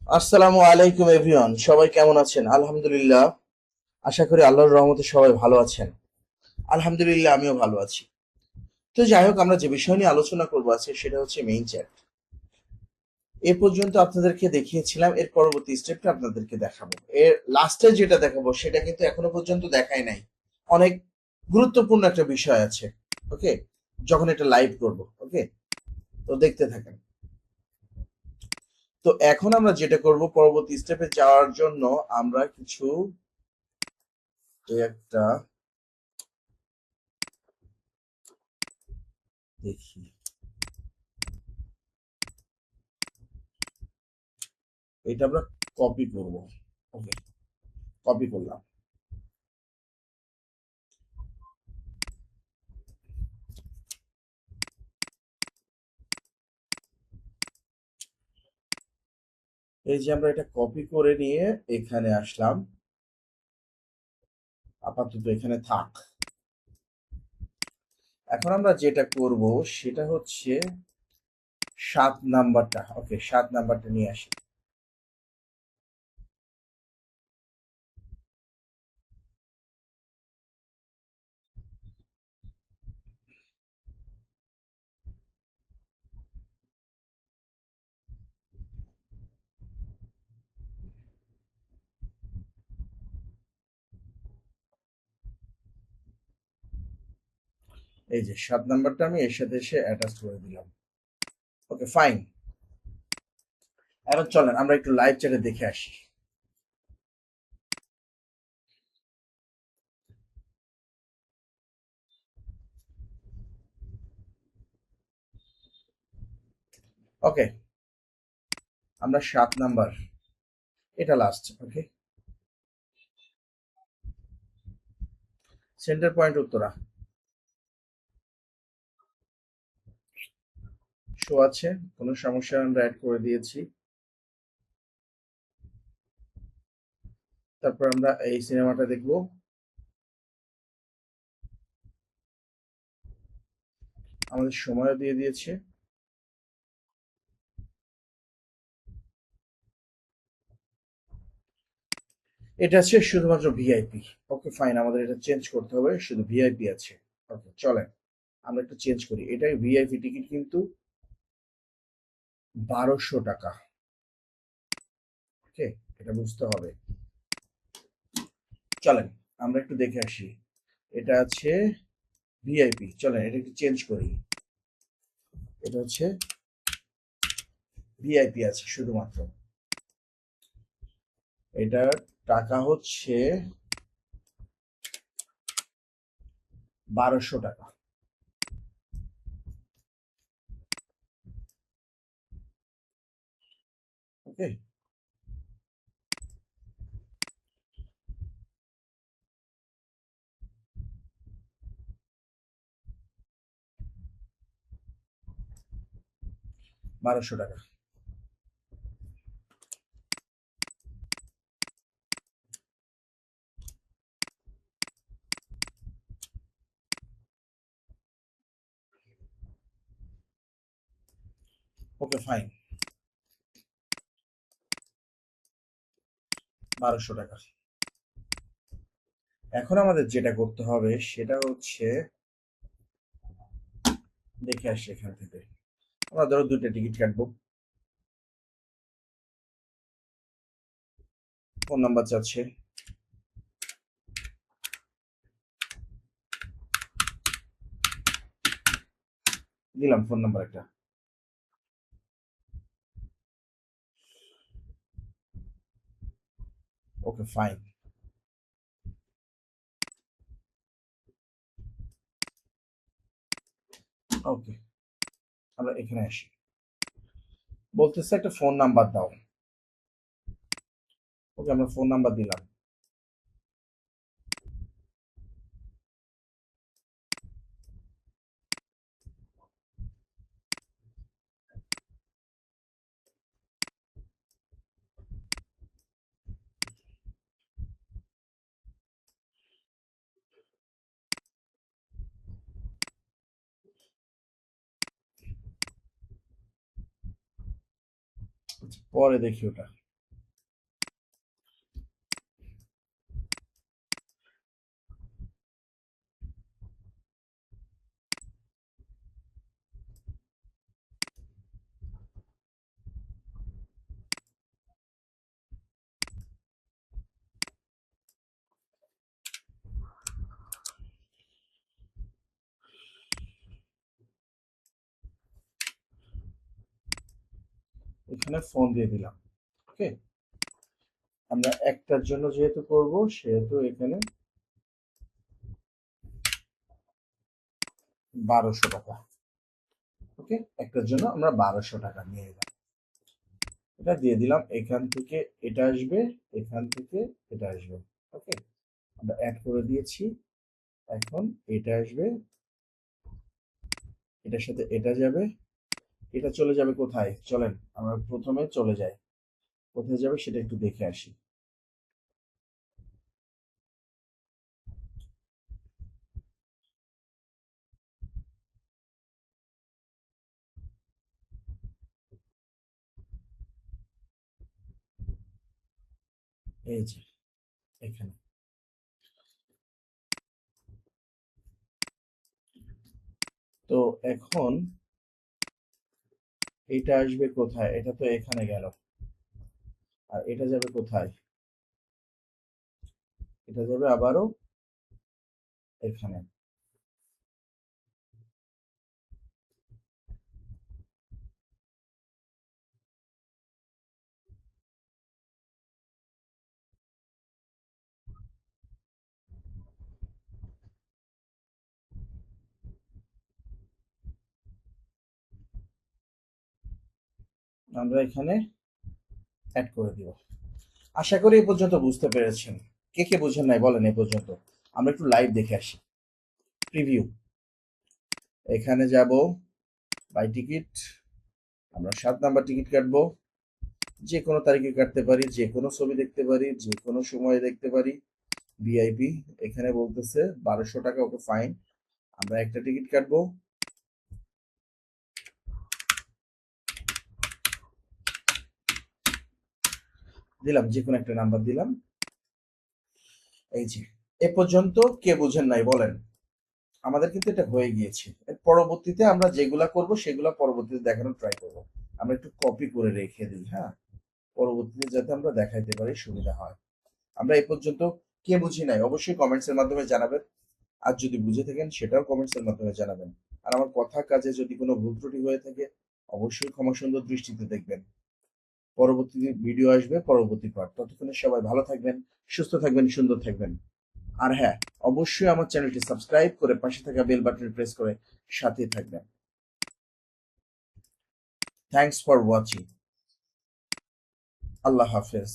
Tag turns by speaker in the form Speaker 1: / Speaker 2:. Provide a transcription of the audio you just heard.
Speaker 1: আসসালামু আলাইকুম এভরিওয়ান, সবাই কেমন আছেন? আলহামদুলিল্লাহ। আশা করি আল্লাহর রহমতে সবাই ভালো আছেন। আলহামদুলিল্লাহ, আমিও ভালো আছি। তো যাই হোক, আমরা যে বিষয় নিয়ে আলোচনা করবো আজকে সেটা হচ্ছে মেইন চ্যাট। এ পর্যন্ত আপনাদেরকে দেখিয়েছিলাম, এর পরবর্তী স্টেপটা আপনাদেরকে দেখাবো। এর লাস্টে যেটা দেখাবো সেটা কিন্তু এখনো পর্যন্ত দেখাই নাই। অনেক গুরুত্বপূর্ণ একটা বিষয় আছে। ওকে, যখন এটা লাইভ করব। ওকে, তো দেখতে থাকেন। তো এখন আমরা যেটা করব, পরবর্তী স্টেপে যাওয়ার জন্য আমরা কিছু একটা দেখি। এটা আমরা কপি করব। ওকে, কপি করলাম। এই যে আমরা এটা কপি করে নিয়ে এখানে আসলাম। আপাতত এখানে থাক। এখন আমরা যেটা করব সেটা হচ্ছে 7 নাম্বারটা। ওকে, 7 নাম্বারটা নিয়ে আসি। এই যে 7 নাম্বারটা আমি এর সাথে এসে অ্যাটাচ করে দিলাম। ওকে, ফাইন। এখন চলেন আমরা একটু লাইভ চ্যাটে দেখে আসি। ওকে, আমরা 7 নাম্বার, এটা লাস্ট। ওকে, সেন্টার পয়েন্ট উত্তরা শো আছে, কোনো সমস্যা, আমরা অ্যাড করে দিয়েছি। তারপর আমরা এই সিনেমাটা দেখব। আমাদের সময়ও দিয়ে দিয়েছে। এটা আছে শুধুমাত্র ভিআইপি। ওকে, ফাইন, আমাদের এটা চেঞ্জ করতে হবে, শুধু ভিআইপি আছে। ওকে, চলেন আমরা একটু চেঞ্জ করি। এটাই ভিআইপি টিকিট, কিন্তু 1200 টাকা। ওকে, এটা বুঝতে হবে। চলেন আমরা একটু দেখে আসি। এটা আছে ভিআইপি, চলেন এটা একটু চেঞ্জ করি। এটা হচ্ছে ভিআইপি আছে শুধুমাত্র। এটার টাকা হচ্ছে 1200 টাকা। ওকে, 1200 টাকা। ওকে, ফাইন, 1200 টাকা। এখন আমাদের যেটা করতে হবে সেটা হচ্ছে দেখে আসি এখান থেকে। আমরা ধরো 2টা টিকিট কাটবো। ফোন নাম্বার চাচ্ছে, দিলাম ফোন নাম্বার একটা। ওকে, ফাইন। ওকে, আমরা এখানে আসি। বলতেছে একটা ফোন নাম্বার দাও। ওকে, আমরা ফোন নাম্বার দিলাম। আচ্ছা, পরে দেখি ওটা। এখানে ফোন দিয়ে দিলাম। ওকে, আমরা একটার জন্য যেহেতু করব সেহেতু এখানে 1200 টাকা। ওকে, একটার জন্য আমরা 1200 টাকা নিয়ে এলাম, এটা দিয়ে দিলাম। এখান থেকে এটা আসবে, এখান থেকে এটা আসবে। ওকে, আমরা অ্যাড করে দিয়েছি। এখন এটা আসবে, এটার সাথে এটা যাবে, এটা চলে যাবে কোথায়? চলেন আমরা প্রথমে চলে যাই, কোথায় যাবে সেটা একটু দেখে আসি। এই যে এখানে, তো এখন এটা আসবে কোথায়? এটা তো এখানে গেল, আর এটা যাবে কোথায়? এটা যাবে আবারও এখানে। আমরা এখানে অ্যাড করে দিব। আশা করি এই পর্যন্ত বুঝতে পেরেছেন। কে কে বুঝেন নাই বলেন এই পর্যন্ত। আমরা একটু লাইভ দেখে আসি। প্রিভিউ, এখানে যাব, বাই টিকিট, আমরা 7 নাম্বার টিকিট কাটবো। যে কোনো তারিখে কাটতে পারি, যে কোনো ছবি দেখতে পারি, যে কোনো সময় দেখতে পারি। ভিআইপি, এখানে বলতেছে 1200 টাকা, ওকে ফাইন। আমরা একটা টিকিট কাটবো, দিলাম যে কোনো একটা নাম্বার দিলাম। এই যে এ পর্যন্ত কে বুঝেন নাই বলেন। আমাদের কিন্তু এটা হয়ে গিয়েছে। এর পরবর্তীতে আমরা যেগুলা করব সেগুলা পরবর্তীতে দেখানোর ট্রাই করব। আমরা একটু কপি করে রেখে দিই, হ্যাঁ, পরবর্তীতে যাতে আমরা দেখাইতে পারি, সুবিধা হয়। আমরা এই পর্যন্ত কে বুঝি নাই অবশ্যই কমেন্টস এর মাধ্যমে জানাবেন, আর যদি বুঝে থাকেন সেটাও কমেন্টস এর মাধ্যমে জানাবেন। আর আমার কথা কাজে যদি কোনো ভুল ত্রুটি হয়ে থাকে অবশ্যই ক্ষমা সুন্দর দৃষ্টিতে দেখবেন। পরবর্তী ভিডিও আসবে, পরবর্তী পার্ট। ততক্ষণে সবাই ভালো থাকবেন, সুস্থ থাকবেন, সুন্দর থাকবেন। আর হ্যাঁ, অবশ্যই আমার চ্যানেলটি সাবস্ক্রাইব করে পাশে থাকা বেল বাটন প্রেস করে সাথে থাকবেন। Thanks for watching. আল্লাহ হাফেজ।